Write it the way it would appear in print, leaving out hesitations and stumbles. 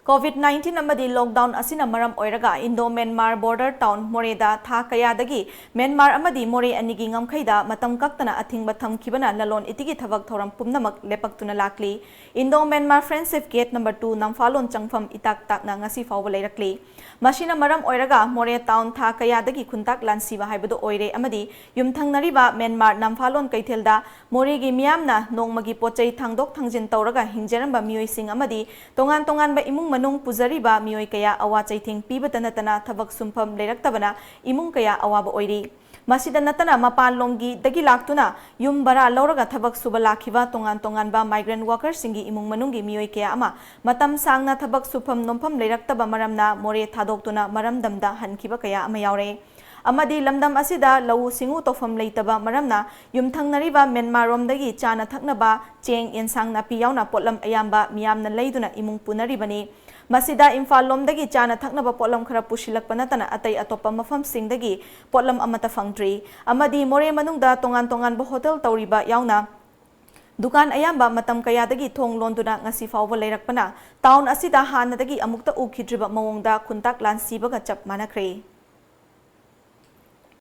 COVID-19 amadi lockdown asina maram oiraga Indo Myanmar border town Moreh da tha Kayadagi Myanmar amadi Moreh ANIGI NGAMKHEI da matam KAKTANA ATHINGBA THAMKHIBA Lalon Itiki Thabak Thouram Pumnamak Lepaktuna Lakli Indo Myanmar Friendship Gate number 2 NAMPHALON CHANGFAM ITAK TAKNA NGASI FAOBA LEIRAKLI Masina maram oiraga Moreh town tha Kayadagi KHUNTAK LASIBA HAIBADO OIRE amadi yumthangnariba Myanmar NAMPHALON KAITHELDA Moreh gi miyamna nongmagi pochai thangdok thangjin tawraga hingjaramba miyoising amadi tongan ba imung manung puzariba mioi kaya awa chaiting pibata natana thabak sumpham leiraktabana imung kaya awaba oiri masida natana mapan lomgi dagi laktuna yum bara lauraga thabak suba lakhiba tongan ba migrant workers singi imung manungi mioi kaya ama matam sangna thabak supham nompham leiraktaba maramna Moreh thadoktuna maramdamda hankhiba kaya ama yaure amadi lamdam asida lau singu tofam leitaba maramna yumthangnariba Myanmar romdagi chana thaknaba cheng ensang napi yauna potlam ayamba miyamna leiduna imung punaribani masida Imphal lomdagi chana thaknaba potlam khara pushilakpa natana atai atopa mafam singdagi potlam amata fangtri amadi Moreh manungda tongan ba hotel tawriba yauna dukan ayamba matam kayadagi thong londuna ngasi fawba leirakpana town asida hanadagi amukta ukhidriba mawongda khuntak lansibaga chap manakre